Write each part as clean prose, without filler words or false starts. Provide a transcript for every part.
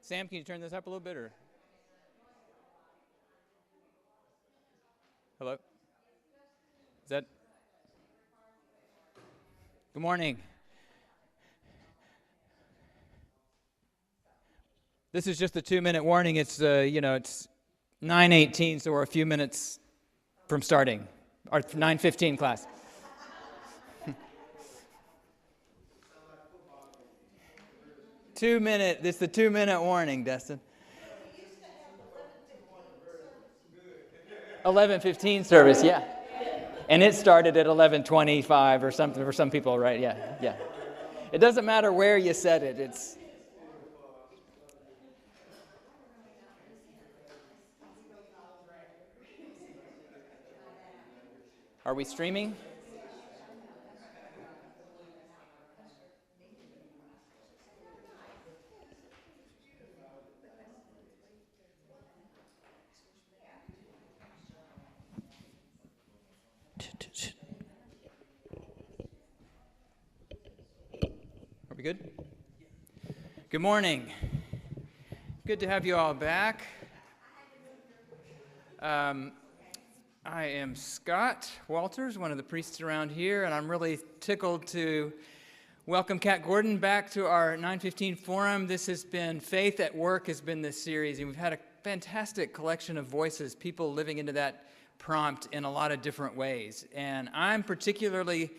Sam, can you turn this up a little bit, or? Hello? Is that? Good morning. This is just a 2-minute warning. It's, it's 9:18, so we're a few minutes from starting our 9:15 class. It's the 2-minute warning, Destin. 11:15 service, yeah. And it started at 11:25 or something for some people, right? Yeah. It doesn't matter where you said it. It's. Are we streaming? Are we good? Good morning. Good to have you all back. I am Scott Walters, one of the priests around here, and I'm really tickled to welcome Kat Gordon back to our 9:15 forum. This has been Faith at Work has been this series, and we've had a fantastic collection of voices, people living into that prompt in a lot of different ways. And I'm particularly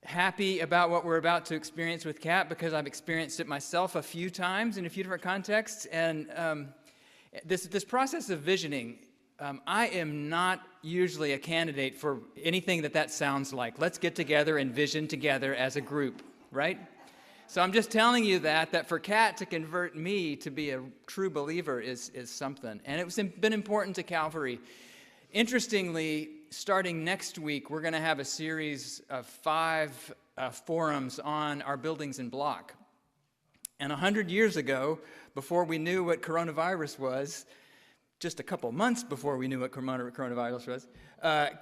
happy about what we're about to experience with Kat because I've experienced it myself a few times in a few different contexts. And this process of visioning, I am not usually a candidate for anything that sounds like. Let's get together and vision together as a group, right? So I'm just telling you that for Kat to convert me to be a true believer is something. And it's been important to Calvary. Interestingly, starting next week, we're going to have a series of 5 forums on our buildings and block. And 100 years ago, before we knew what coronavirus was, just a couple months before we knew what coronavirus was,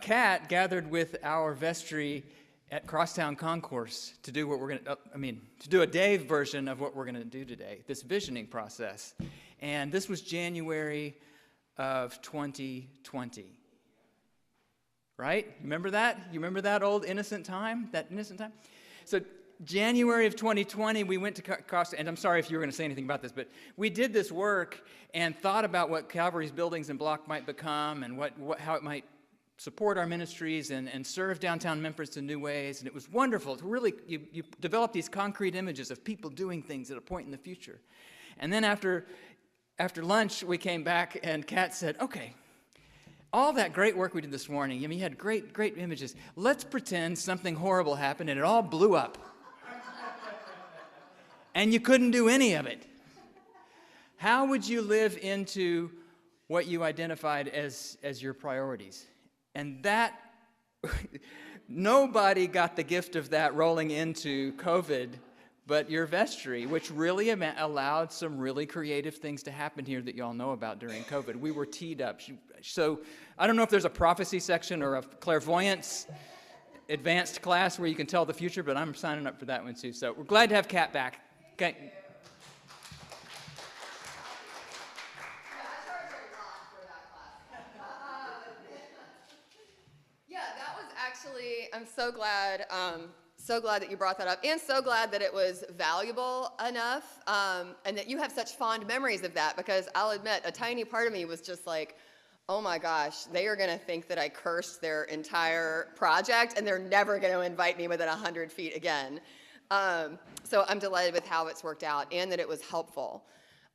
Kat gathered with our vestry at Crosstown Concourse to do what we're going to, to do a day version of what we're going to do today, this visioning process. And this was January of 2020. Right? Remember that? You remember that old innocent time? That innocent time? So January of 2020, we went to Costa, and I'm sorry if you were going to say anything about this, but we did this work and thought about what Calvary's buildings and block might become and how it might support our ministries and serve downtown Memphis in new ways. And it was wonderful. To really, you develop these concrete images of people doing things at a point in the future. And then after lunch, we came back, and Kat said, okay, all that great work we did this morning, you had great images. Let's pretend something horrible happened and it all blew up. And you couldn't do any of it. How would you live into what you identified as your priorities? And that, nobody got the gift of that rolling into COVID but your vestry, which really allowed some really creative things to happen here that you all know about during COVID. We were teed up. So I don't know if there's a prophecy section or a clairvoyance advanced class where you can tell the future, but I'm signing up for that one too. So we're glad to have Kat back. Okay. Yeah, that was actually, I'm so glad that you brought that up, and so glad that it was valuable enough, and that you have such fond memories of that, because I'll admit, a tiny part of me was just like, oh my gosh, they are going to think that I cursed their entire project, and they're never going to invite me within 100 feet again. So I'm delighted with how it's worked out, and that it was helpful.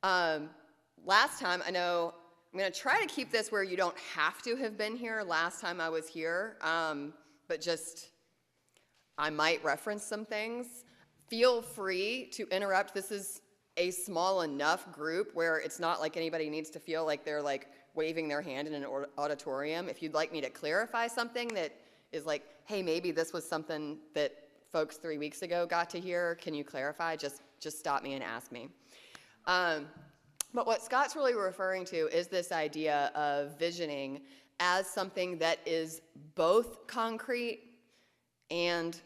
Last time, I know, I'm going to try to keep this where you don't have to have been here last time I was here, but just, I might reference some things. Feel free to interrupt. This is a small enough group where it's not like anybody needs to feel like they're like waving their hand in an auditorium. If you'd like me to clarify something that is like, hey, maybe this was something that folks 3 weeks ago got to hear, can you clarify? Just stop me and ask me. But what Scott's really referring to is this idea of visioning as something that is both concrete and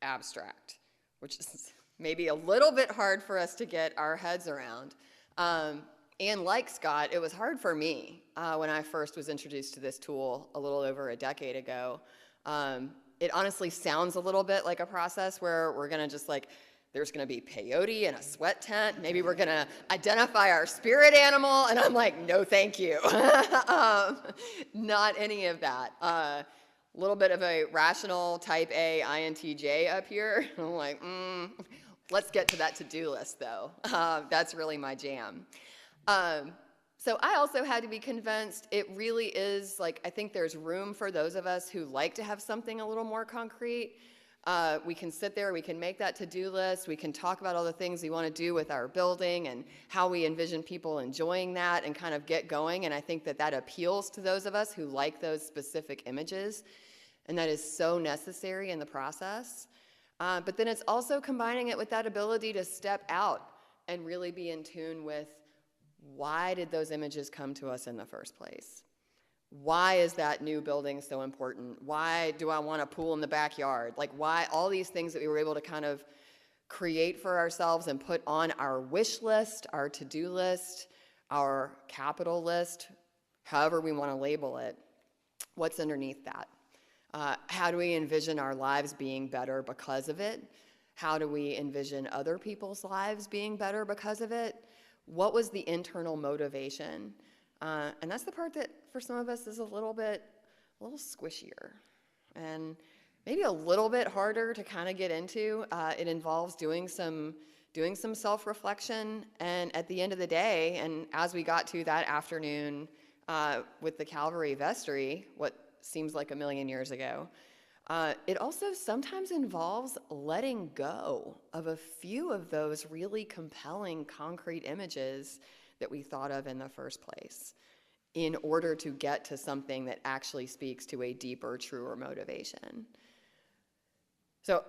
abstract, which is maybe a little bit hard for us to get our heads around. And like Scott, it was hard for me when I first was introduced to this tool a little over a decade ago. It honestly sounds a little bit like a process where we're going to just like, there's going to be peyote and a sweat tent. Maybe we're going to identify our spirit animal. And I'm like, no, thank you. Not any of that. A little bit of a rational type A INTJ up here. I'm like, let's get to that to-do list, though. That's really my jam. So I also had to be convinced it really is, like, I think there's room for those of us who like to have something a little more concrete. We can sit there, we can make that to-do list, we can talk about all the things we want to do with our building and how we envision people enjoying that and kind of get going. And I think that that appeals to those of us who like those specific images. And that is so necessary in the process. But then it's also combining it with that ability to step out and really be in tune with, why did those images come to us in the first place? Why is that new building so important? Why do I want a pool in the backyard? Like, why all these things that we were able to kind of create for ourselves and put on our wish list, our to-do list, our capital list, however we want to label it. What's underneath that? How do we envision our lives being better because of it? How do we envision other people's lives being better because of it? What was the internal motivation? And that's the part that for some of us is a little squishier and maybe a little bit harder to kind of get into. It involves doing some self-reflection, and at the end of the day, and as we got to that afternoon with the Calvary vestry, what seems like a million years ago, it also sometimes involves letting go of a few of those really compelling concrete images that we thought of in the first place in order to get to something that actually speaks to a deeper, truer motivation. So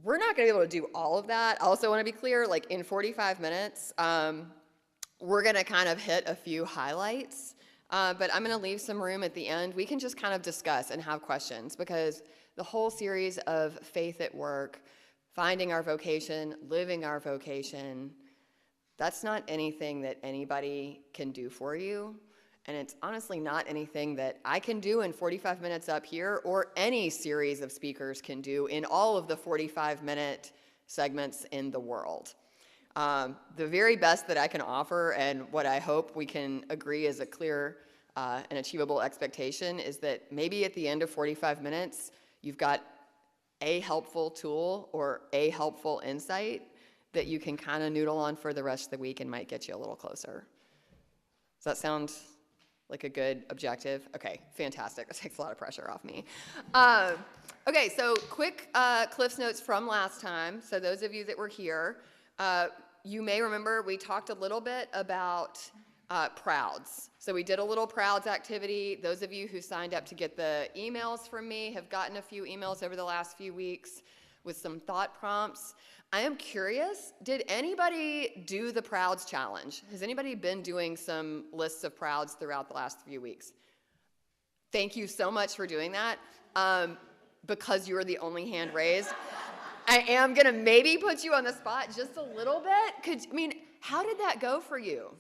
we're not going to be able to do all of that. I also want to be clear, like in 45 minutes, we're going to kind of hit a few highlights. But I'm going to leave some room at the end. We can just kind of discuss and have questions, because the whole series of Faith at Work, finding our vocation, living our vocation, that's not anything that anybody can do for you. And it's honestly not anything that I can do in 45 minutes up here, or any series of speakers can do in all of the 45-minute segments in the world. The very best that I can offer, and what I hope we can agree is a clear and achievable expectation, is that maybe at the end of 45 minutes, you've got a helpful tool or a helpful insight that you can kind of noodle on for the rest of the week and might get you a little closer. Does that sound like a good objective? Okay, fantastic. That takes a lot of pressure off me. Okay, so quick Cliff's Notes from last time. So those of you that were here, you may remember we talked a little bit about Prouds. So we did a little Prouds activity. Those of you who signed up to get the emails from me have gotten a few emails over the last few weeks with some thought prompts. I am curious, did anybody do the Prouds challenge? Has anybody been doing some lists of Prouds throughout the last few weeks? Thank you so much for doing that. Because you were the only hand raised, I am going to maybe put you on the spot just a little bit. How did that go for you?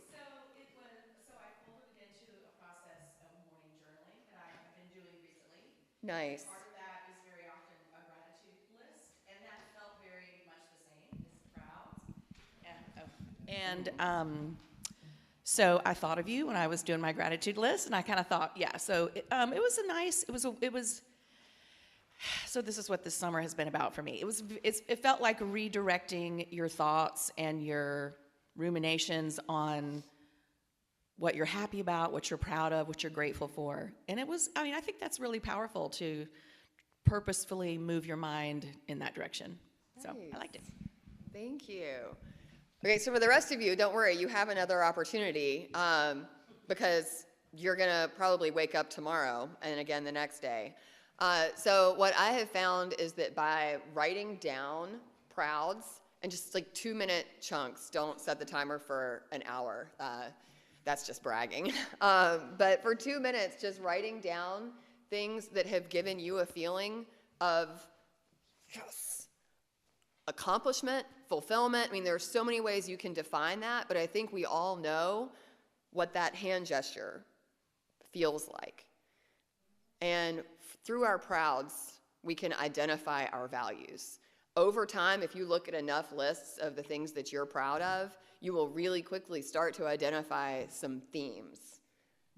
So I folded it into a process of morning journaling that I have been doing recently. Nice. Part of that is very often a gratitude list, and that felt very much the same as Proud. So I thought of you when I was doing my gratitude list, and I kind of thought, yeah. So it was. So this is what this summer has been about for me. It felt like redirecting your thoughts and your ruminations on what you're happy about, what you're proud of, what you're grateful for. And I think that's really powerful to purposefully move your mind in that direction. Nice. So I liked it. Thank you. Okay, so for the rest of you, don't worry, you have another opportunity because you're going to probably wake up tomorrow and again the next day. So what I have found is that by writing down Prouds, and just like 2-minute chunks, don't set the timer for an hour. That's just bragging. But for 2 minutes, just writing down things that have given you a feeling of, yes, accomplishment, fulfillment. I mean, there are so many ways you can define that, but I think we all know what that hand gesture feels like. And through our prouds, we can identify our values. Over time, if you look at enough lists of the things that you're proud of, you will really quickly start to identify some themes.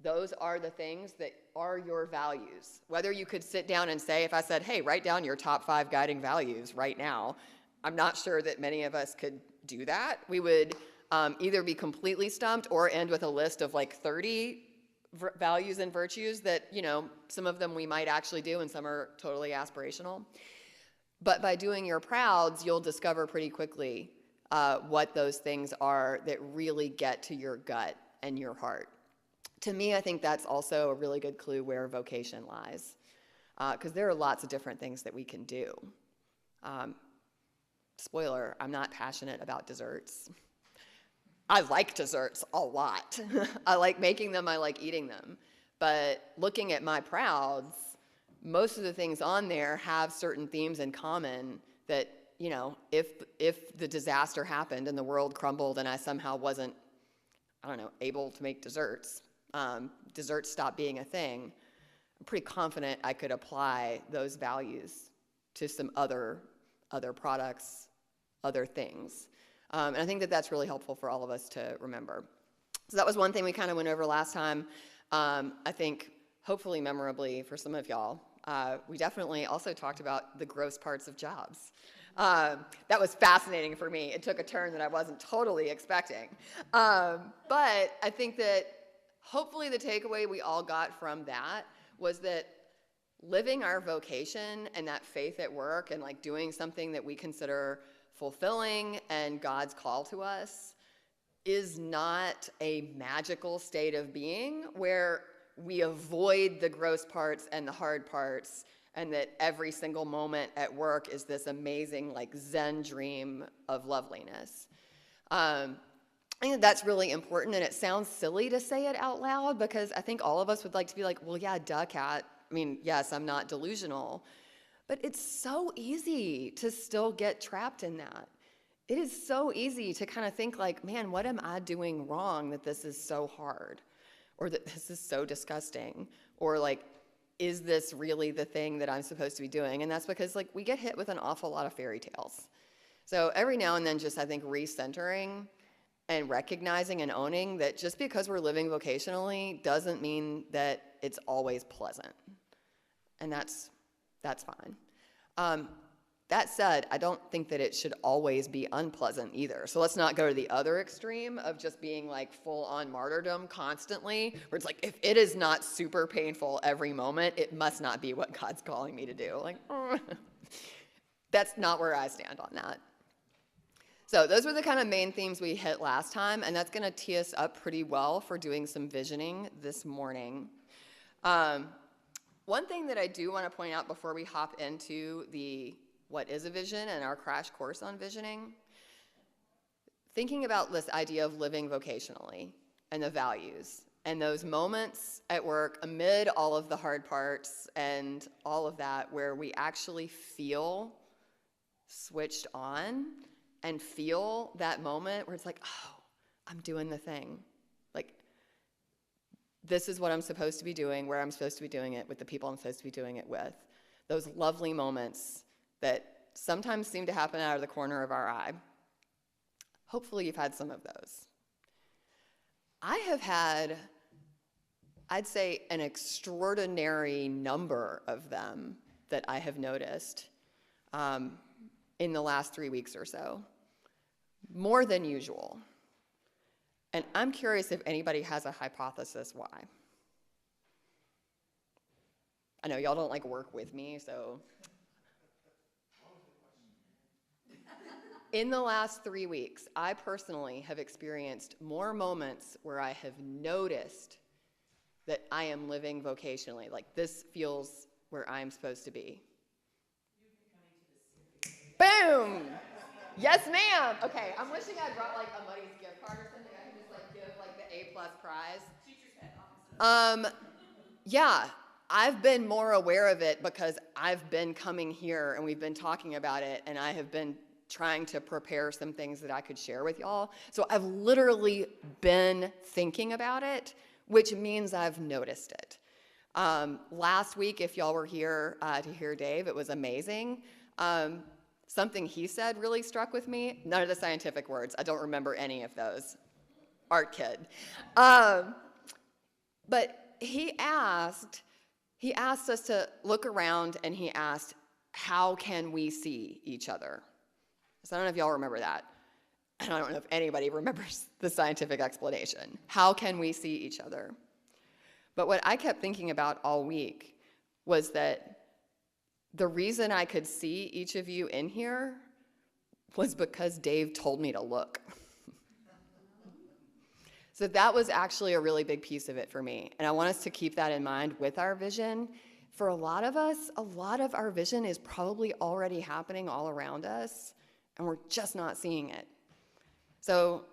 Those are the things that are your values. Whether you could sit down and say, if I said, hey, write down your top 5 guiding values right now, I'm not sure that many of us could do that. We would either be completely stumped or end with a list of like 30 values and virtues that, you know, some of them we might actually do and some are totally aspirational. But by doing your prouds, you'll discover pretty quickly what those things are that really get to your gut and your heart. To me, I think that's also a really good clue where vocation lies, because there are lots of different things that we can do. Spoiler, I'm not passionate about desserts. I like desserts a lot. I like making them, I like eating them. But looking at my prouds, most of the things on there have certain themes in common that, you know, if the disaster happened and the world crumbled and I somehow wasn't, I don't know, able to make desserts, desserts stopped being a thing, I'm pretty confident I could apply those values to some other products, other things. And I think that that's really helpful for all of us to remember. So that was one thing we kind of went over last time. I think hopefully memorably for some of y'all. We definitely also talked about the gross parts of jobs. That was fascinating for me. It took a turn that I wasn't totally expecting. But I think that hopefully the takeaway we all got from that was that living our vocation and that faith at work and like doing something that we consider fulfilling and God's call to us is not a magical state of being where we avoid the gross parts and the hard parts and that every single moment at work is this amazing like Zen dream of loveliness. I think that's really important, and it sounds silly to say it out loud because I think all of us would like to be like, well, yeah, duh, Kat. I mean, yes, I'm not delusional. But it's so easy to still get trapped in that. It is so easy to kind of think like, man, what am I doing wrong that this is so hard? Or that this is so disgusting? Or like, is this really the thing that I'm supposed to be doing? And that's because like we get hit with an awful lot of fairy tales. So every now and then just I think recentering and recognizing and owning that just because we're living vocationally doesn't mean that it's always pleasant. And that's fine. That said, I don't think that it should always be unpleasant either. So let's not go to the other extreme of just being like full on martyrdom constantly, where it's like, if it is not super painful every moment, it must not be what God's calling me to do. Like, that's not where I stand on that. So those were the kind of main themes we hit last time, and that's gonna tee us up pretty well for doing some visioning this morning. One thing that I do want to point out before we hop into the what is a vision and our crash course on visioning, thinking about this idea of living vocationally and the values and those moments at work amid all of the hard parts and all of that where we actually feel switched on and feel that moment where it's like, oh, I'm doing the thing. Like, this is what I'm supposed to be doing, where I'm supposed to be doing it, with the people I'm supposed to be doing it with. Those lovely moments that sometimes seem to happen out of the corner of our eye. Hopefully you've had some of those. I have had, I'd say, an extraordinary number of them that I have noticed in the last 3 weeks or so. More than usual. And I'm curious if anybody has a hypothesis why. I know y'all don't like work with me, so. In the last 3 weeks, I personally have experienced more moments where I have noticed that I am living vocationally. Like, this feels where I'm supposed to be. Boom! Yes, ma'am. Okay, I'm wishing I brought like a Muddy's gift card or something. I can just like give like the A+ prize. Teacher's pet officer. Yeah, I've been more aware of it because I've been coming here and we've been talking about it, and I have been trying to prepare some things that I could share with y'all. So I've literally been thinking about it, which means I've noticed it. Last week, if y'all were here to hear Dave, it was amazing. Something he said really struck with me. None of the scientific words. I don't remember any of those. Art kid. But he asked us to look around, and he asked, how can we see each other? So I don't know if y'all remember that. And I don't know if anybody remembers the scientific explanation. How can we see each other? But what I kept thinking about all week was that the reason I could see each of you in here was because Dave told me to look. So that was actually a really big piece of it for me. And I want us to keep that in mind with our vision. For a lot of us, a lot of our vision is probably already happening all around us, and we're just not seeing it. So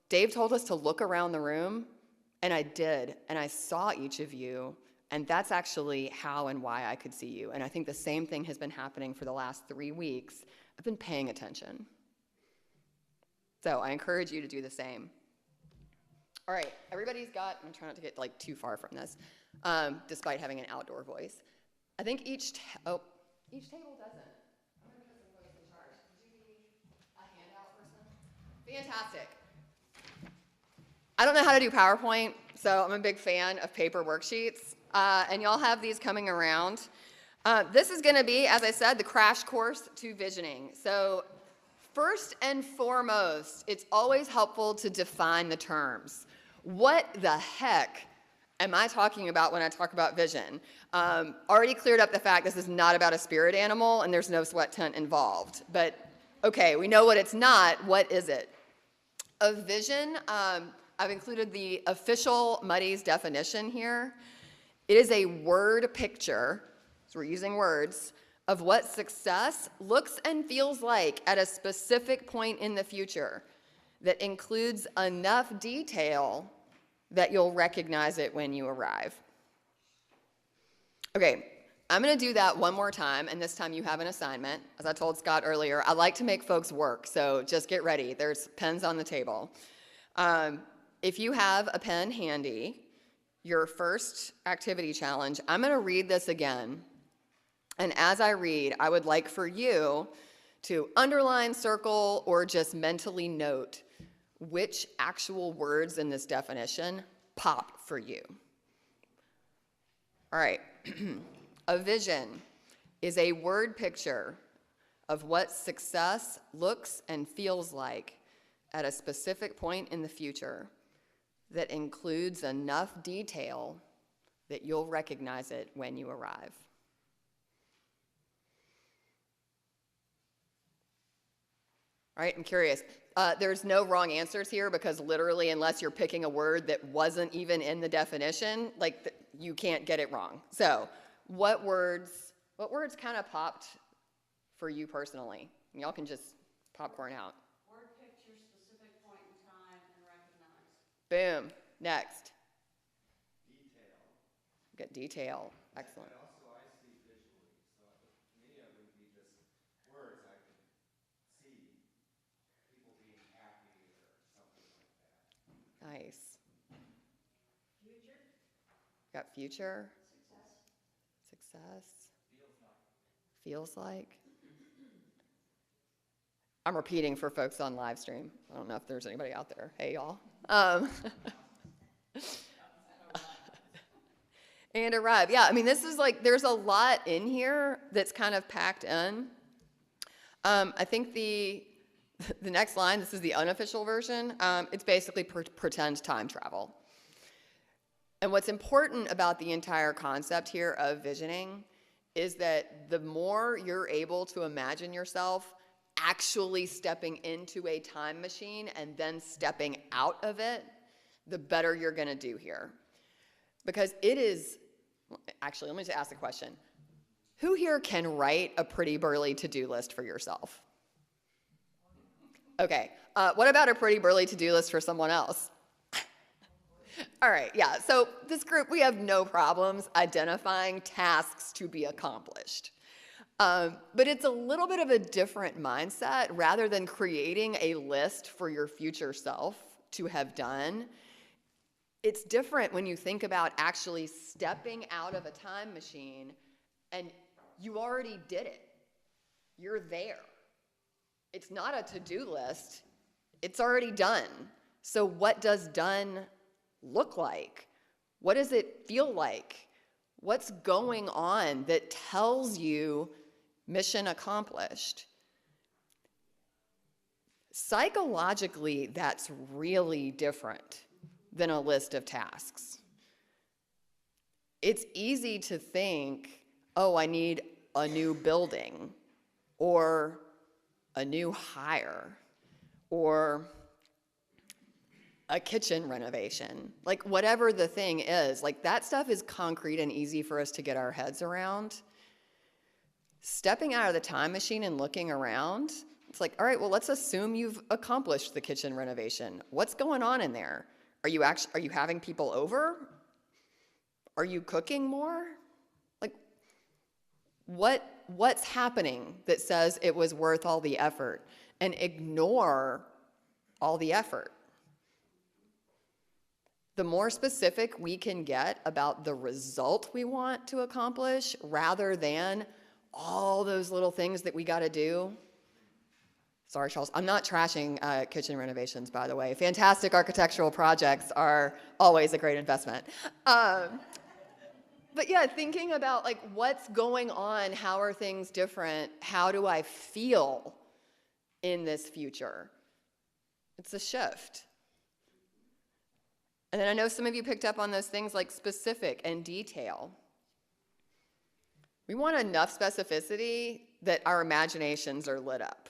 Dave told us to look around the room, and I did, and I saw each of you, and that's actually how and why I could see you. And I think the same thing has been happening for the last 3 weeks. I've been paying attention. So I encourage you to do the same. All right, everybody's got, I'm trying not to get like too far from this, despite having an outdoor voice. I think each table doesn't. I'm gonna put some folks in charge. Would you be a handout person? Fantastic. I don't know how to do PowerPoint, so I'm a big fan of paper worksheets, and y'all have these coming around. This is gonna be, as I said, the crash course to visioning. So first and foremost, it's always helpful to define the terms. What the heck am I talking about when I talk about vision? Already cleared up the fact this is not about a spirit animal and there's no sweat tent involved. But okay, we know what it's not. What is it? A vision, I've included the official Muddy's definition here. It is a word picture, so we're using words, of what success looks and feels like at a specific point in the future that includes enough detail that you'll recognize it when you arrive. Okay, I'm gonna do that one more time, and this time you have an assignment. As I told Scott earlier, I like to make folks work, so just get ready. There's pens on the table. If you have a pen handy, your first activity challenge, I'm gonna read this again. And as I read, I would like for you to underline, circle, or just mentally note which actual words in this definition pop for you. All right. A vision is a word picture of what success looks and feels like at a specific point in the future that includes enough detail that you'll recognize it when you arrive. All right, I'm curious. There's no wrong answers here because literally, unless you're picking a word that wasn't even in the definition, you can't get it wrong. So, what words kind of popped for you personally? Y'all can just popcorn out. Word picture, specific point in time, and recognize. Boom. Next. Detail. Get detail. Excellent. Also, I see visually. So to me, it would be just words. I could see people being happy or something like that. Nice. Future. Got future. Success. Feels like. I'm repeating for folks on live stream. I don't know if there's anybody out there. Hey, y'all. And arrive. Yeah, I mean, this is there's a lot in here that's kind of packed in. I think the next line, this is the unofficial version, it's basically pretend time travel. And what's important about the entire concept here of visioning is that the more you're able to imagine yourself actually stepping into a time machine and then stepping out of it, the better you're gonna do here. Because it is, actually, let me just ask a question. Who here can write a pretty burly to-do list for yourself? Okay, what about a pretty burly to-do list for someone else? All right, yeah, so this group, we have no problems identifying tasks to be accomplished. But it's a little bit of a different mindset. Rather than creating a list for your future self to have done, it's different when you think about actually stepping out of a time machine and you already did it. You're there. It's not a to-do list. It's already done. So what does done look like? What does it feel like? What's going on that tells you mission accomplished? Psychologically, that's really different than a list of tasks. It's easy to think, oh, I need a new building, or a new hire, or a kitchen renovation. Like whatever the thing is, like that stuff is concrete and easy for us to get our heads around. Stepping out of the time machine and looking around, it's like, all right, well, let's assume you've accomplished the kitchen renovation. What's going on in there? Are you having people over? Are you cooking more? Like, what's happening that says it was worth all the effort? And ignore all the effort. The more specific we can get about the result we want to accomplish, rather than all those little things that we got to do. Sorry, Charles. I'm not trashing kitchen renovations, by the way. Fantastic architectural projects are always a great investment. But yeah, thinking about like what's going on, how are things different, how do I feel in this future? It's a shift. And then I know some of you picked up on those things like specific and detail. We want enough specificity that our imaginations are lit up.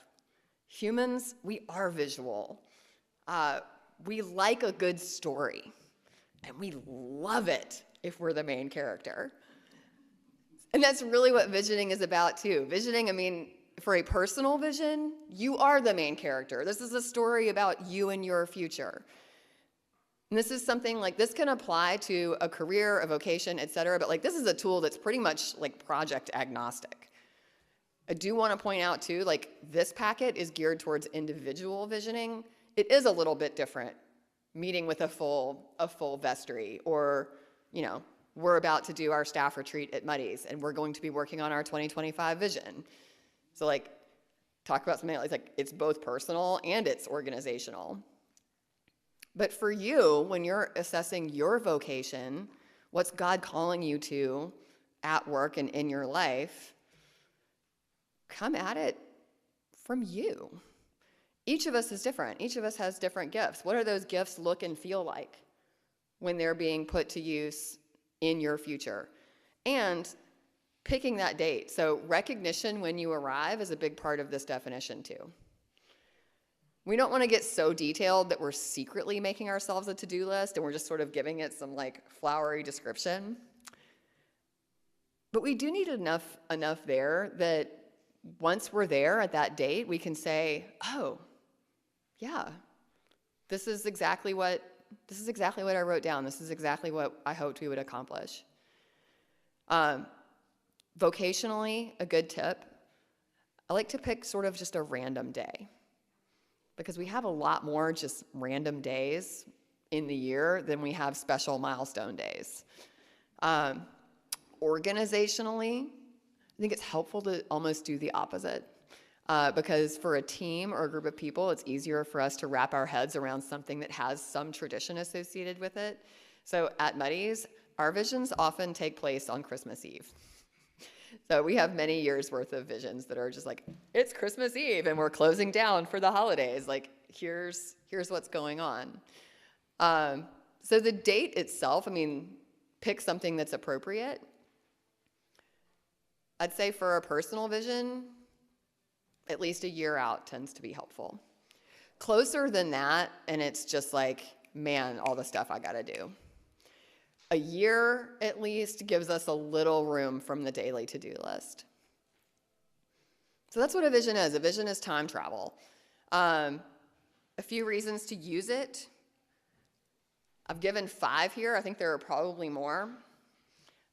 Humans, we are visual. We like a good story, and we love it if we're the main character. And that's really what visioning is about too. Visioning, I mean, for a personal vision, you are the main character. This is a story about you and your future. And this is something like, this can apply to a career, a vocation, et cetera, but like this is a tool that's pretty much like project agnostic. I do want to point out too, like this packet is geared towards individual visioning. It is a little bit different, meeting with a full vestry, or, you know, we're about to do our staff retreat at Muddy's and we're going to be working on our 2025 vision. So like, talk about something like it's both personal and it's organizational. But for you, when you're assessing your vocation, what's God calling you to at work and in your life, come at it from you. Each of us is different. Each of us has different gifts. What do those gifts look and feel like when they're being put to use in your future? And picking that date. So recognition when you arrive is a big part of this definition too. We don't want to get so detailed that we're secretly making ourselves a to-do list and we're just sort of giving it some like flowery description. But we do need enough there that once we're there at that date, we can say, oh, yeah, this is exactly what I wrote down. This is exactly what I hoped we would accomplish. Vocationally, a good tip, I like to pick sort of just a random day, because we have a lot more just random days in the year than we have special milestone days. Organizationally, I think it's helpful to almost do the opposite, because for a team or a group of people, it's easier for us to wrap our heads around something that has some tradition associated with it. So at Muddy's, our visions often take place on Christmas Eve. So we have many years worth of visions that are just like, it's Christmas Eve and we're closing down for the holidays. Like, here's what's going on. So the date itself, I mean, pick something that's appropriate. I'd say for a personal vision, at least a year out tends to be helpful. Closer than that, and it's just like, man, all the stuff I gotta do. A year, at least, gives us a little room from the daily to-do list. So that's what a vision is. A vision is time travel. A few reasons to use it. I've given 5 here. I think there are probably more.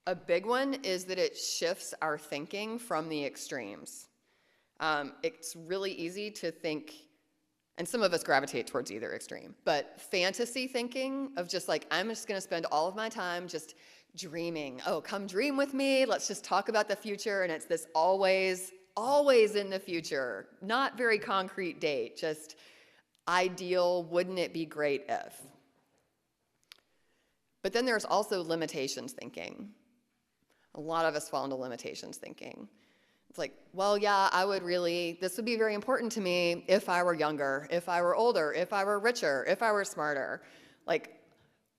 A big one is that it shifts our thinking from the extremes. It's really easy to think, and some of us gravitate towards either extreme, but fantasy thinking of just like, I'm just going to spend all of my time just dreaming. Oh, come dream with me. Let's just talk about the future. And it's this always in the future, not very concrete date, just ideal, wouldn't it be great if? But then there's also limitations thinking. A lot of us fall into limitations thinking. It's like, well, yeah, this would be very important to me if I were younger, if I were older, if I were richer, if I were smarter. Like,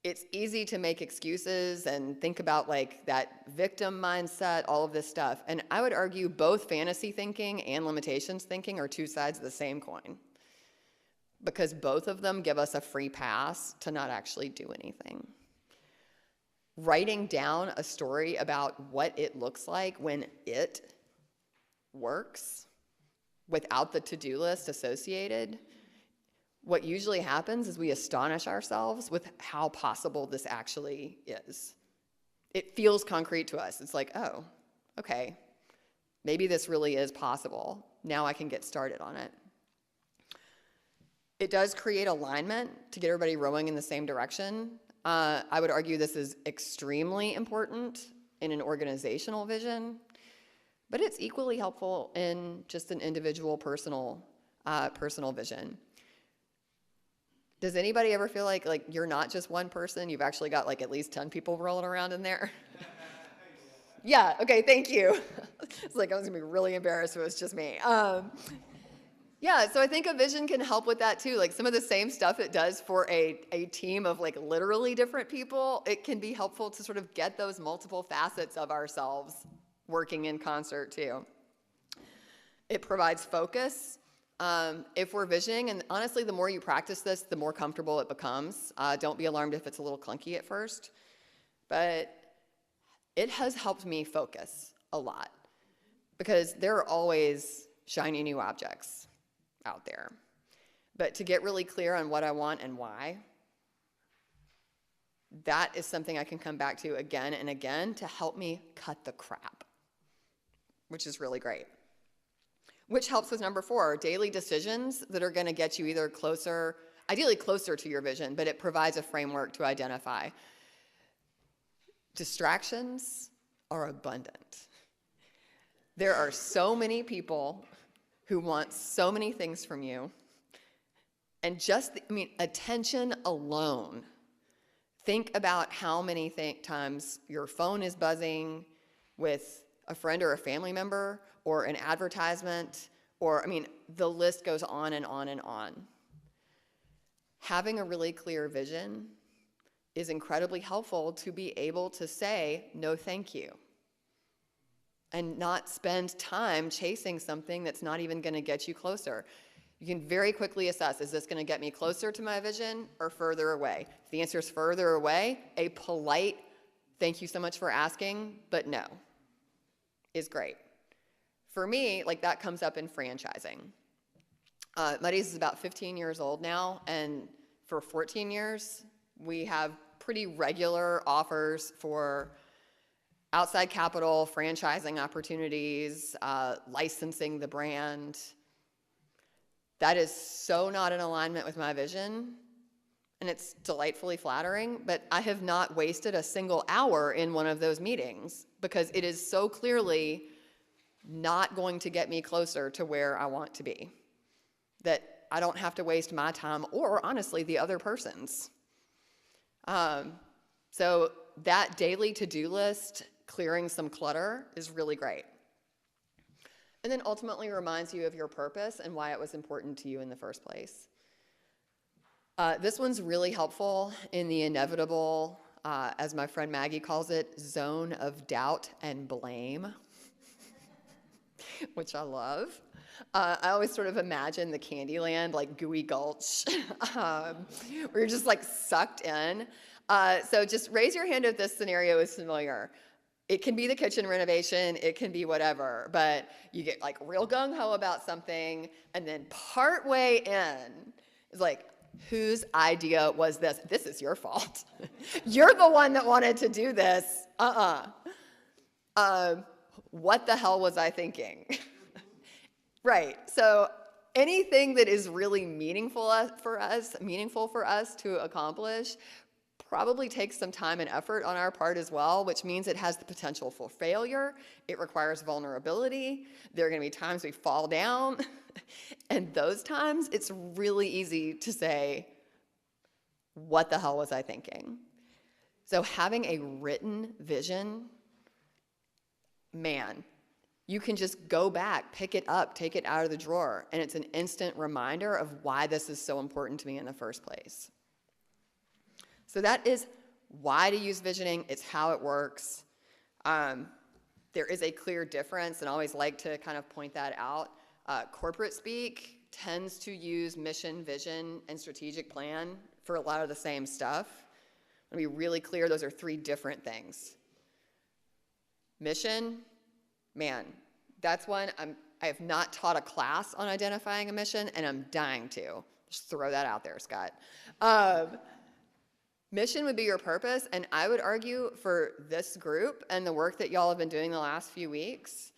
it's easy to make excuses and think about like that victim mindset, all of this stuff. And I would argue both fantasy thinking and limitations thinking are two sides of the same coin, because both of them give us a free pass to not actually do anything. Writing down a story about what it looks like when it works without the to-do list associated, what usually happens is we astonish ourselves with how possible this actually is. It feels concrete to us. It's like, oh, okay, maybe this really is possible. Now I can get started on it. It does create alignment to get everybody rowing in the same direction. I would argue this is extremely important in an organizational vision, but it's equally helpful in just an individual personal vision. Does anybody ever feel like you're not just one person? You've actually got like at least 10 people rolling around in there? Yeah, okay, thank you. It's like I was gonna be really embarrassed if it was just me. Yeah, so I think a vision can help with that too. Like some of the same stuff it does for a team of like literally different people, it can be helpful to sort of get those multiple facets of ourselves working in concert too. It provides focus. If we're visioning, and honestly, the more you practice this, the more comfortable it becomes. Don't be alarmed if it's a little clunky at first, but it has helped me focus a lot because there are always shiny new objects out there. But to get really clear on what I want and why, that is something I can come back to again and again to help me cut the crap, which is really great. Which helps with number 4, daily decisions that are going to get you either closer, ideally closer to your vision, but it provides a framework to identify. Distractions are abundant. There are so many people who want so many things from you. And attention alone. Think about how many times your phone is buzzing with a friend or a family member or an advertisement, or the list goes on and on and on. Having a really clear vision is incredibly helpful to be able to say, no, thank you. And not spend time chasing something that's not even going to get you closer. You can very quickly assess, is this going to get me closer to my vision or further away? If the answer is further away, a polite, thank you so much for asking, but no, is great. For me, that comes up in franchising. Muddy's is about 15 years old now, and for 14 years, we have pretty regular offers for outside capital, franchising opportunities, licensing the brand. That is so not in alignment with my vision, and it's delightfully flattering, but I have not wasted a single hour in one of those meetings because it is so clearly not going to get me closer to where I want to be, that I don't have to waste my time or, honestly, the other person's. So that daily to-do list, clearing some clutter, is really great. And then ultimately reminds you of your purpose and why it was important to you in the first place. This one's really helpful in the inevitable, as my friend Maggie calls it, zone of doubt and blame, which I love. I always sort of imagine the Candyland, Gooey Gulch, where you're just sucked in. So just raise your hand if this scenario is familiar. It can be the kitchen renovation, it can be whatever, but you get real gung-ho about something, and then partway in, it's whose idea was this? This is your fault. You're the one that wanted to do this. What the hell was I thinking? Right. So anything that is really meaningful for us to accomplish probably takes some time and effort on our part as well, which means it has the potential for failure. It requires vulnerability. There are going to be times we fall down. And those times, it's really easy to say, what the hell was I thinking? So having a written vision, man, you can just go back, pick it up, take it out of the drawer, and it's an instant reminder of why this is so important to me in the first place. So that is why to use visioning. It's how it works. There is a clear difference, and I always like to kind of point that out. Corporate speak tends to use mission, vision, and strategic plan for a lot of the same stuff. I want to be really clear, those are three different things. Mission, man, that's one. I have not taught a class on identifying a mission, and I'm dying to. Just throw that out there, Scott. Mission would be your purpose, and I would argue for this group and the work that y'all have been doing the last few weeks,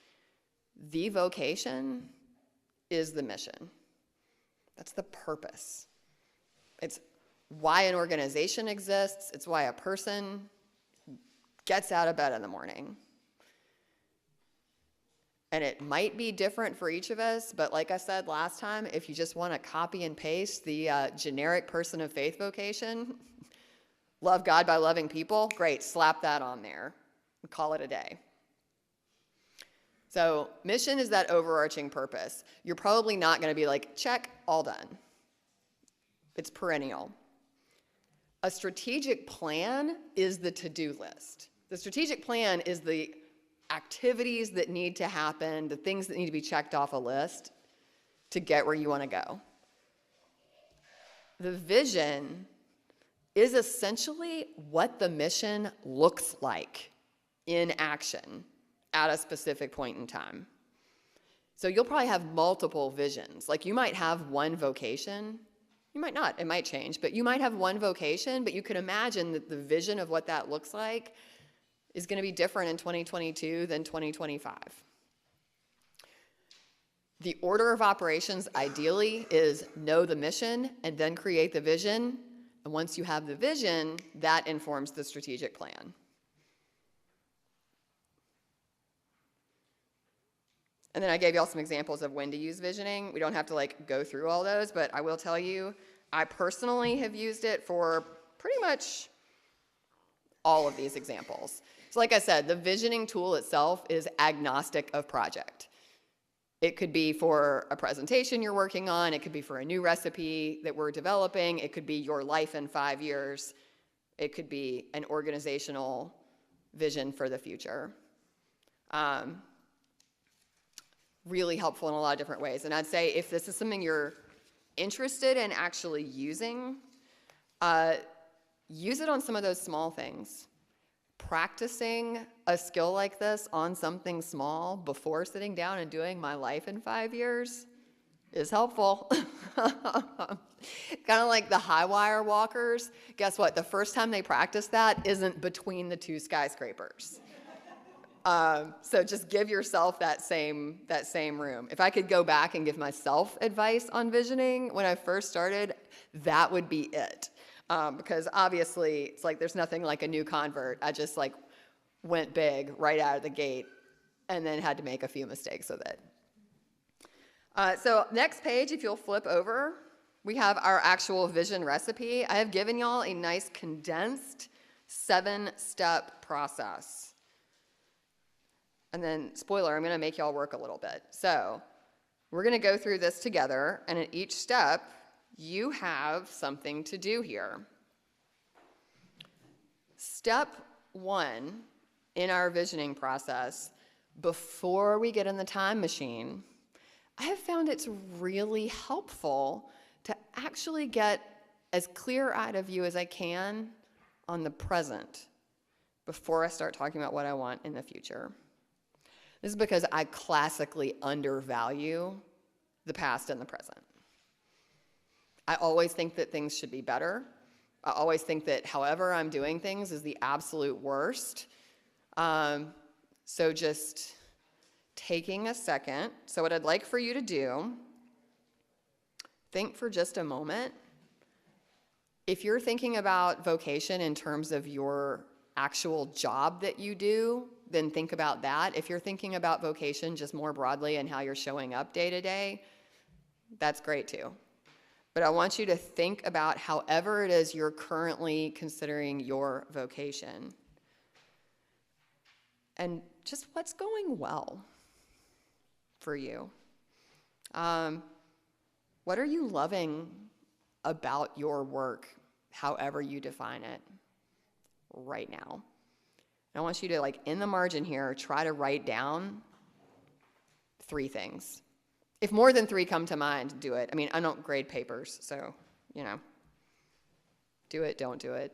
the vocation is the mission. That's the purpose. It's why an organization exists. It's why a person gets out of bed in the morning. And it might be different for each of us, but like I said last time, if you just want to copy and paste the generic person of faith vocation, love God by loving people, great, slap that on there and call it a day. So mission is that overarching purpose. You're probably not going to be like, check, all done. It's perennial. A strategic plan is the to-do list. The strategic plan is the activities that need to happen, the things that need to be checked off a list to get where you want to go. The vision is essentially what the mission looks like in action at a specific point in time. So you'll probably have multiple visions. Like you might have one vocation. You might not. It might change. But you might have one vocation, but you can imagine that the vision of what that looks like is going to be different in 2022 than 2025. The order of operations, ideally, is know the mission and then create the vision. And once you have the vision, that informs the strategic plan. And then I gave y'all some examples of when to use visioning. We don't have to like go through all those, but I will tell you, I personally have used it for pretty much all of these examples. So like I said, the visioning tool itself is agnostic of project. It could be for a presentation you're working on. It could be for a new recipe that we're developing. It could be your life in 5 years. It could be an organizational vision for the future. Really helpful in a lot of different ways. And I'd say if this is something you're interested in actually using, use it on some of those small things. Practicing a skill like this on something small before sitting down and doing my life in 5 years is helpful. Kind of like the high wire walkers. Guess what? The first time they practice that isn't between the two skyscrapers. So just give yourself that same room. If I could go back and give myself advice on visioning when I first started, that would be it. Because obviously it's like there's nothing like a new convert. I just like went big right out of the gate and then had to make a few mistakes with it. So next page, if you'll flip over, we have our actual vision recipe. I have given y'all a nice condensed 7-step process. And then, spoiler, I'm going to make y'all work a little bit. So we're going to go through this together, and at each step, you have something to do here. Step 1 in our visioning process, before we get in the time machine, I have found it's really helpful to actually get as clear-eyed a view as I can on the present before I start talking about what I want in the future. This is because I classically undervalue the past and the present. I always think that things should be better. I always think that however I'm doing things is the absolute worst. So just taking a second. So what I'd like for you to do, think for just a moment. If you're thinking about vocation in terms of your actual job that you do, then think about that. If you're thinking about vocation just more broadly and how you're showing up day to day, that's great too. But I want you to think about however it is you're currently considering your vocation. And just what's going well for you. What are you loving about your work, however you define it, right now? And I want you to, like, in the margin here, try to write down 3 things. If more than 3 come to mind, do it. I mean, I don't grade papers, so, you know, do it, don't do it.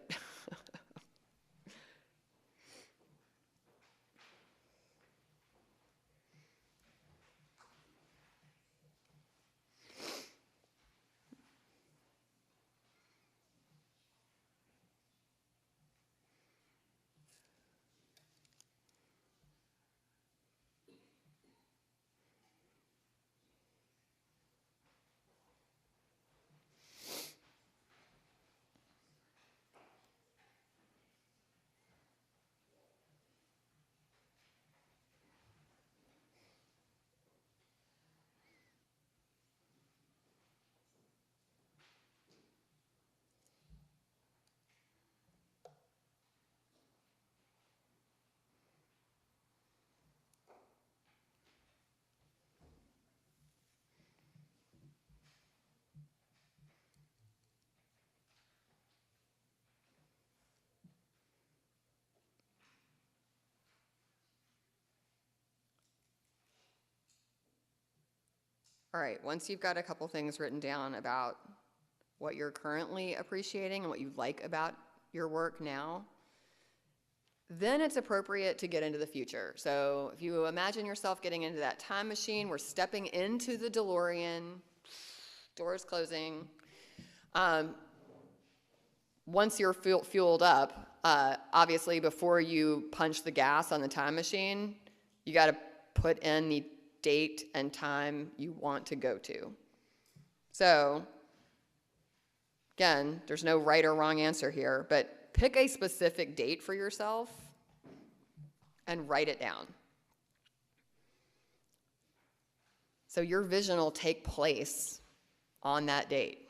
All right, once you've got a couple things written down about what you're currently appreciating and what you like about your work now, then it's appropriate to get into the future. So if you imagine yourself getting into that time machine, we're stepping into the DeLorean, doors closing. Once you're fueled up, obviously before you punch the gas on the time machine, you got to put in the date and time you want to go to. So, again, there's no right or wrong answer here, but pick a specific date for yourself and write it down. So your vision will take place on that date.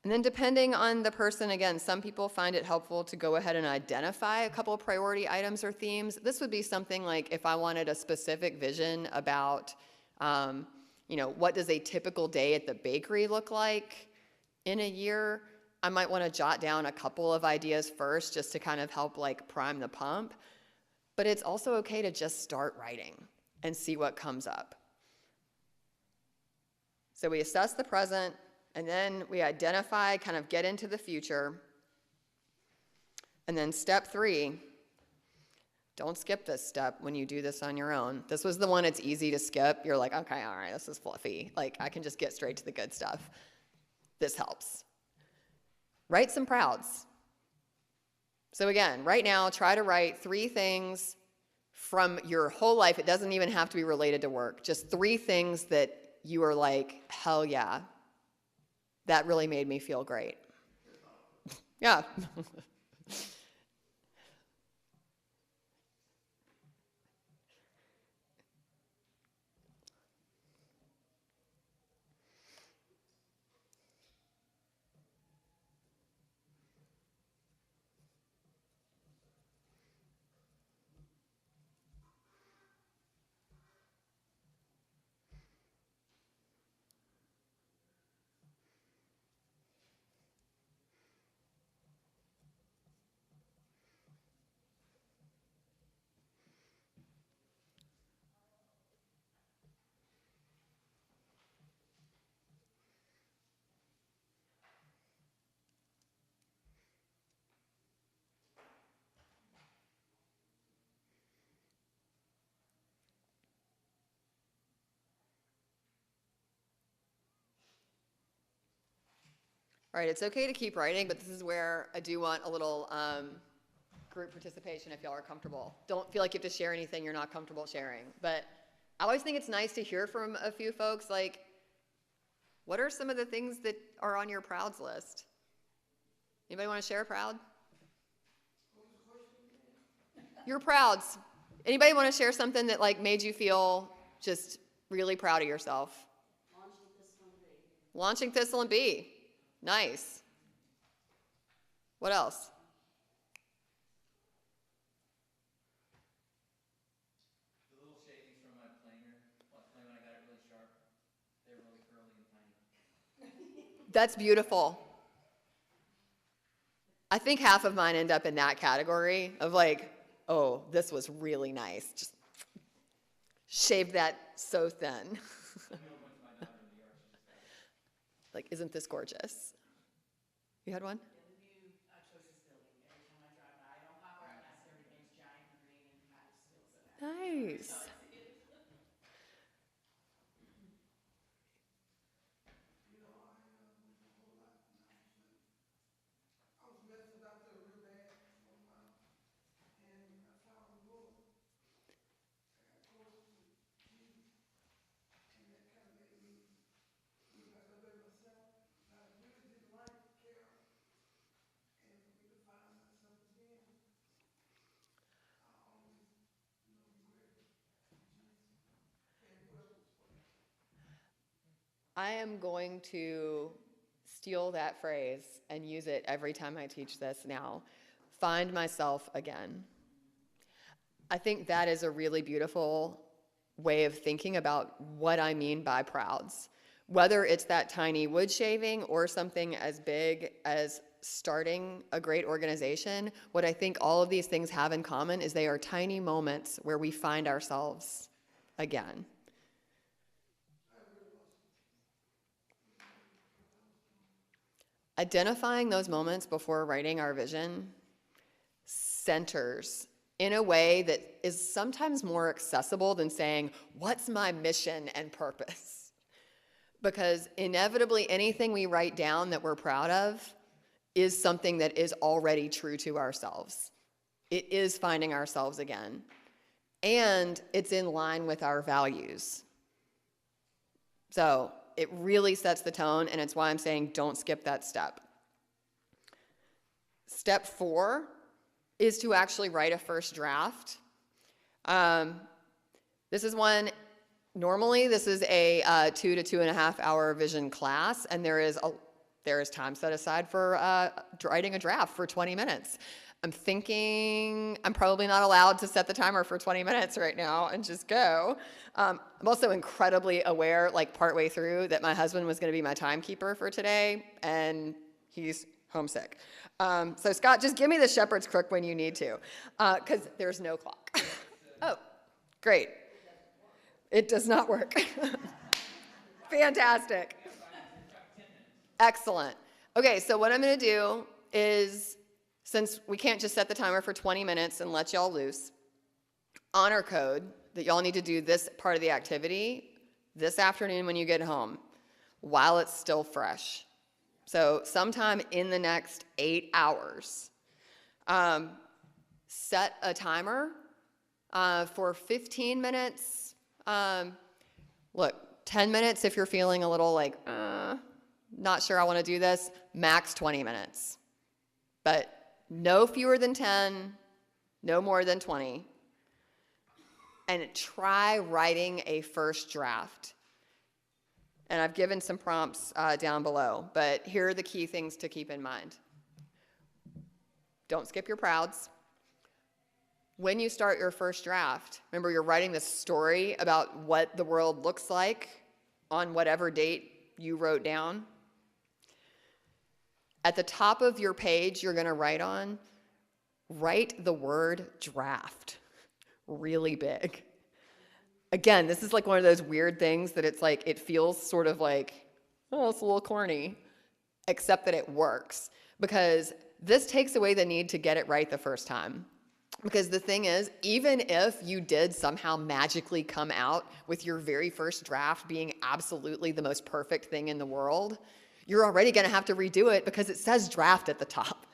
And then depending on the person, again, some people find it helpful to go ahead and identify a couple of priority items or themes. This would be something like if I wanted a specific vision about, what does a typical day at the bakery look like in a year? I might want to jot down a couple of ideas first just to kind of help like prime the pump. But it's also okay to just start writing and see what comes up. So we assess the present, and then we identify, kind of get into the future. And then step 3, don't skip this step when you do this on your own. This was the one it's easy to skip. You're like, okay, all right, this is fluffy. Like, I can just get straight to the good stuff. This helps. Write some prouds. So again, right now, try to write 3 things from your whole life. It doesn't even have to be related to work. Just 3 things that you are like, hell yeah, that really made me feel great. Yeah. All right, it's okay to keep writing, but this is where I do want a little group participation if y'all are comfortable. Don't feel like you have to share anything you're not comfortable sharing. But I always think it's nice to hear from a few folks, like, what are some of the things that are on your prouds list? Anybody want to share a proud? Your prouds. Anybody want to share something that like made you feel just really proud of yourself? Launching Thistle and Bee. Nice. What else? The little shavings from my planer, when I got it really sharp, they're really curly and tiny. That's beautiful. I think half of mine end up in that category of like, oh, this was really nice. Just shaved that so thin. Like, isn't this gorgeous? You had one? Nice. I am going to steal that phrase and use it every time I teach this now. Find myself again. I think that is a really beautiful way of thinking about what I mean by prouds. Whether it's that tiny wood shaving or something as big as starting a great organization, what I think all of these things have in common is they are tiny moments where we find ourselves again. Identifying those moments before writing our vision centers in a way that is sometimes more accessible than saying, what's my mission and purpose? Because inevitably anything we write down that we're proud of is something that is already true to ourselves. It is finding ourselves again. And it's in line with our values. So it really sets the tone, and it's why I'm saying don't skip that step. Step 4 is to actually write a first draft. This is one, normally this is a 2 to 2.5 hour vision class, and there is time set aside for writing a draft for 20 minutes. I'm thinking I'm probably not allowed to set the timer for 20 minutes right now and just go. I'm also incredibly aware, like partway through, that my husband was going to be my timekeeper for today, and he's homesick. So Scott, just give me the shepherd's crook when you need to, because there's no clock. Oh, great. It does not work. Fantastic. Excellent. Okay, so what I'm going to do is, since we can't just set the timer for 20 minutes and let y'all loose, honor code that y'all need to do this part of the activity this afternoon when you get home while it's still fresh. So sometime in the next 8 hours, set a timer for 15 minutes. Look, 10 minutes if you're feeling a little like, not sure I want to do this, max 20 minutes. But no fewer than 10, no more than 20. And try writing a first draft. And I've given some prompts down below, but here are the key things to keep in mind. Don't skip your prouds. When you start your first draft, remember you're writing this story about what the world looks like on whatever date you wrote down. At the top of your page you're going to write on, write the word draft really big. Again, this is like one of those weird things that it's like, it feels sort of like, oh, it's a little corny, except that it works. Because this takes away the need to get it right the first time. Because the thing is, even if you did somehow magically come out with your very first draft being absolutely the most perfect thing in the world, You're already going to have to redo it because it says draft at the top.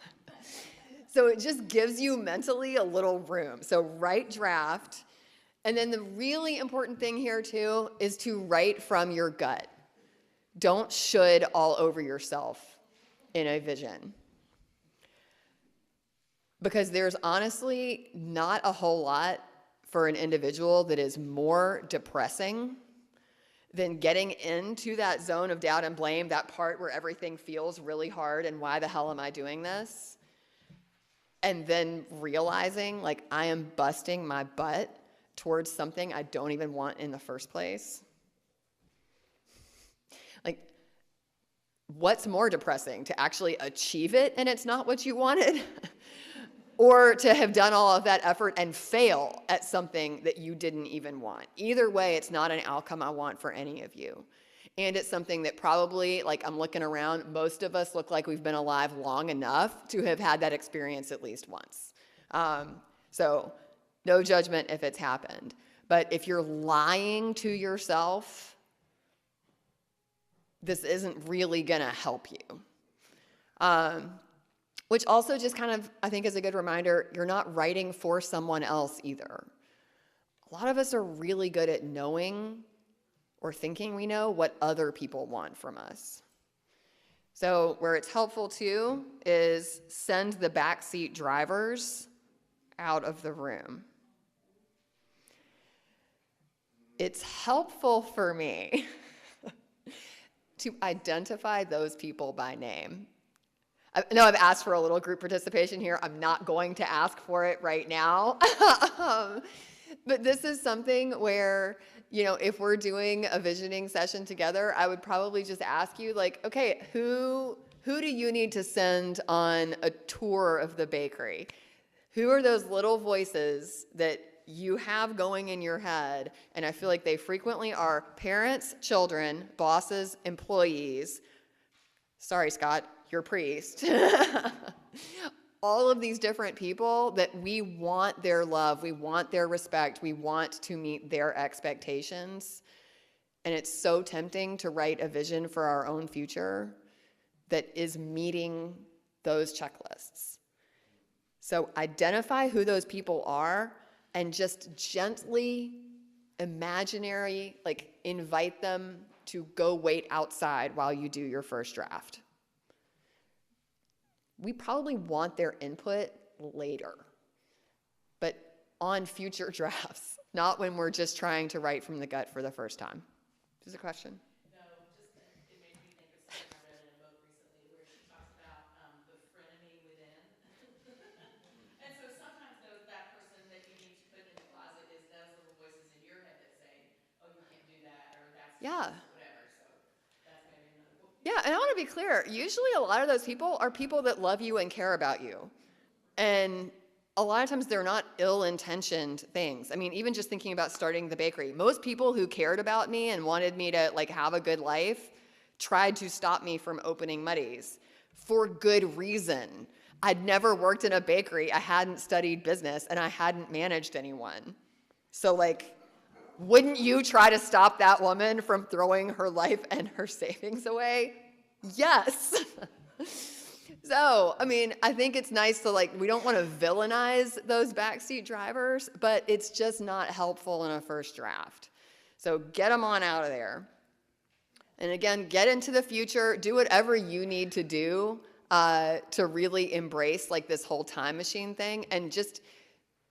So it just gives you mentally a little room. So write draft. And then the really important thing here too is to write from your gut. Don't should all over yourself in a vision. Because there's honestly not a whole lot for an individual that is more depressing than getting into that zone of doubt and blame, that part where everything feels really hard and why the hell am I doing this? And then realizing like I am busting my butt towards something I don't even want in the first place. Like, what's more depressing, to actually achieve it and it's not what you wanted? Or to have done all of that effort and fail at something that you didn't even want? Either way, it's not an outcome I want for any of you. And it's something that probably, like I'm looking around, most of us look like we've been alive long enough to have had that experience at least once. So no judgment if it's happened. But if you're lying to yourself, this isn't really going to help you. Which also just kind of, I think, is a good reminder, you're not writing for someone else either. A lot of us are really good at knowing or thinking we know what other people want from us. So where it's helpful too is send the backseat drivers out of the room. It's helpful for me to identify those people by name. I know I've asked for a little group participation here. I'm not going to ask for it right now. But this is something where, you know, if we're doing a visioning session together, I would probably just ask you, like, okay, who do you need to send on a tour of the bakery? Who are those little voices that you have going in your head? And I feel like they frequently are parents, children, bosses, employees. Sorry, Scott, your priest. All of these different people that we want their love, we want their respect, we want to meet their expectations. And it's so tempting to write a vision for our own future that is meeting those checklists. So identify who those people are and just gently, like invite them to go wait outside while you do your first draft. We probably want their input later, but on future drafts, not when we're just trying to write from the gut for the first time. Is there a question? No, just it made me think of something I read in a book recently where she talks about the frenemy within. And so sometimes that person that you need to put in the closet is those little voices in your head that say, oh, you can't do that, or that's whatever. So that's maybe another book. Yeah, and I want to be clear. Usually a lot of those people are people that love you and care about you. And a lot of times they're not ill-intentioned things. I mean, even just thinking about starting the bakery, most people who cared about me and wanted me to like have a good life tried to stop me from opening Muddy's for good reason. I'd never worked in a bakery, I hadn't studied business, and I hadn't managed anyone. So like, wouldn't you try to stop that woman from throwing her life and her savings away? Yes. So, I mean, I think it's nice to like, we don't want to villainize those backseat drivers, but it's just not helpful in a first draft. So get them on out of there. And again, get into the future, do whatever you need to do to really embrace like this whole time machine thing, and just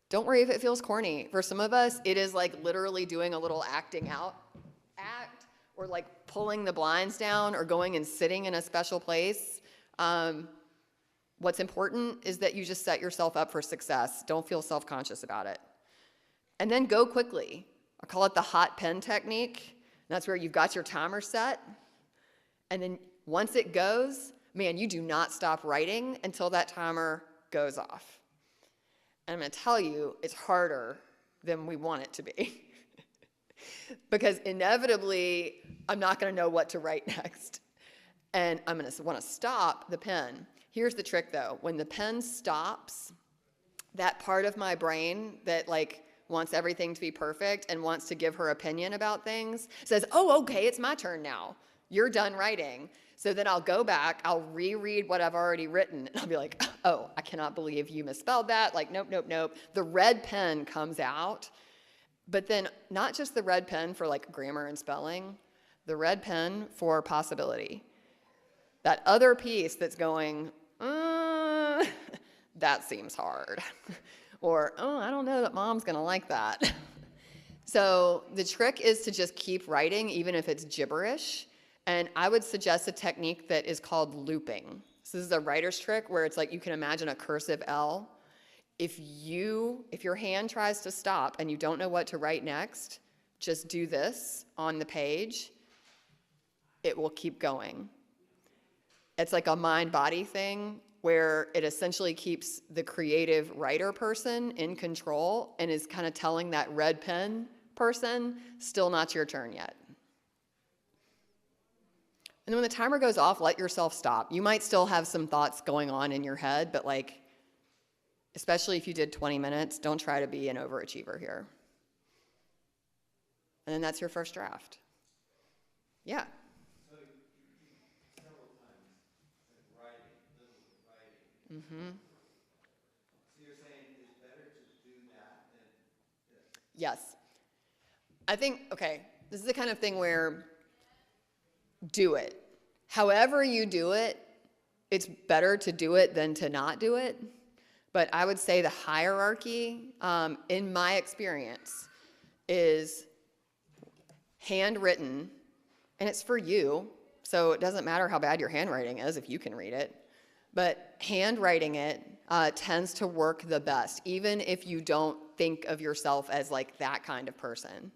don't worry if it feels corny. For some of us, it is like literally doing a little acting out act, or like pulling the blinds down, or going and sitting in a special place. What's important is that you just set yourself up for success. Don't feel self-conscious about it. And then go quickly. I call it the hot pen technique. That's where you've got your timer set. And then once it goes, man, you do not stop writing until that timer goes off. And I'm going to tell you, it's harder than we want it to be. Because inevitably, I'm not going to know what to write next. And I'm going to want to stop the pen. Here's the trick, though. When the pen stops, that part of my brain that like wants everything to be perfect and wants to give her opinion about things says, oh, okay, it's my turn now. you're done writing. So then I'll go back, I'll reread what I've already written, and I'll be like, oh, I cannot believe you misspelled that. Like, nope, nope, nope. The red pen comes out, but then not just the red pen for like grammar and spelling, the red pen for possibility. That other piece that's going, that seems hard. Or, oh, I don't know that mom's gonna like that. So the trick is to just keep writing, even if it's gibberish. And I would suggest a technique that is called looping. So this is a writer's trick where it's like you can imagine a cursive L. If your hand tries to stop and you don't know what to write next, just do this on the page. It will keep going. It's like a mind-body thing where it essentially keeps the creative writer person in control and is kind of telling that red pen person, still not your turn yet. And then when the timer goes off, let yourself stop. You might still have some thoughts going on in your head, but like, especially if you did 20 minutes, don't try to be an overachiever here. And then that's your first draft. Yeah. So several times said writing, little writing. Mm-hmm. So you're saying it's better to do that than this? Yes. I think, okay, this is the kind of thing where do it. However you do it, it's better to do it than to not do it. But I would say the hierarchy, in my experience, is handwritten, and it's for you, so it doesn't matter how bad your handwriting is if you can read it. But handwriting it tends to work the best, even if you don't think of yourself as like that kind of person.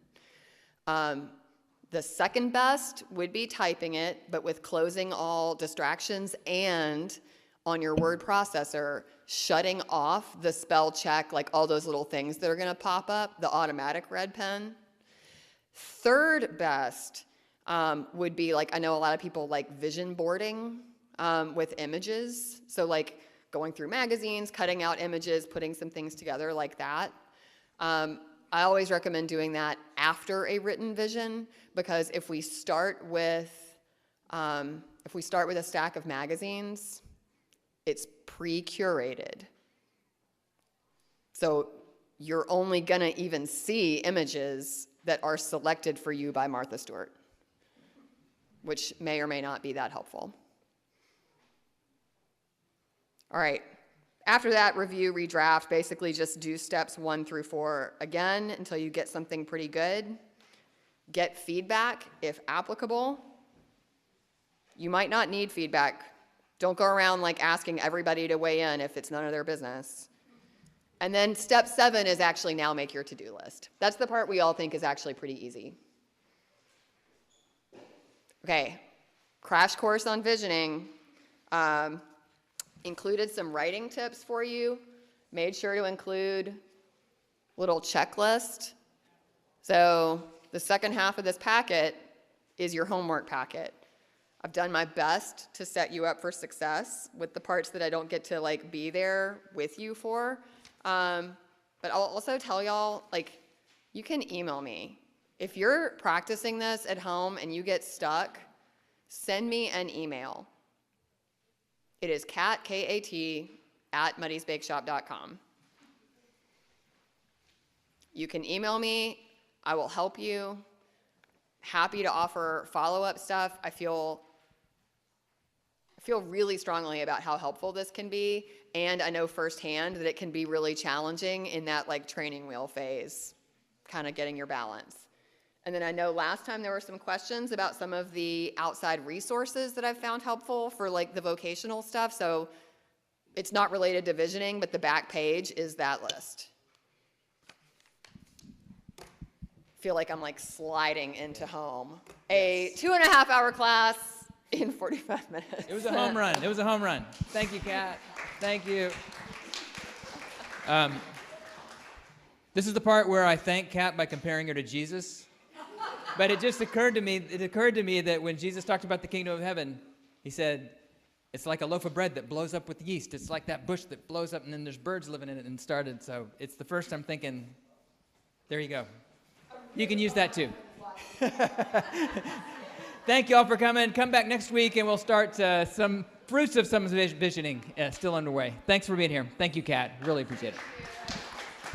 The second best would be typing it, but with closing all distractions and on your word processor, shutting off the spell check, like all those little things that are gonna pop up, the automatic red pen. Third best would be like, I know a lot of people like vision boarding with images. So like going through magazines, cutting out images, putting some things together like that. I always recommend doing that after a written vision, because if we start with a stack of magazines, it's pre-curated. So you're only gonna even see images that are selected for you by Martha Stewart, which may or may not be that helpful. All right. After that, review, redraft, basically just do steps 1 through 4 again until you get something pretty good. Get feedback if applicable. You might not need feedback. Don't go around like asking everybody to weigh in if it's none of their business. And then step 7 is actually now make your to-do list. That's the part we all think is actually pretty easy. Okay, crash course on visioning. Included some writing tips for you. Made sure to include little checklist. So the second half of this packet is your homework packet. I've done my best to set you up for success with the parts that I don't get to like be there with you for. But I'll also tell y'all, like, you can email me. If you're practicing this at home and you get stuck, send me an email. It is Kat, K-A-T, @muddysbakeshop.com. You can email me. I will help you. Happy to offer follow-up stuff. I feel really strongly about how helpful this can be, and I know firsthand that it can be really challenging in that like training wheel phase, kind of getting your balance. And then I know last time there were some questions about some of the outside resources that I've found helpful for like the vocational stuff. So it's not related to visioning, but the back page is that list. Feel like I'm like sliding into home. A 2.5-hour class in 45 minutes. It was a home run. It was a home run. Thank you, Kat. Thank you. This is the part where I thank Kat by comparing her to Jesus. But it just occurred to me that when Jesus talked about the kingdom of heaven, he said, it's like a loaf of bread that blows up with yeast. It's like that bush that blows up and then there's birds living in it and started. So it's the first I'm thinking, there you go. You can use that too. Thank you all for coming. Come back next week, and we'll start some fruits of some visioning still underway. Thanks for being here. Thank you, Kat. Really appreciate it.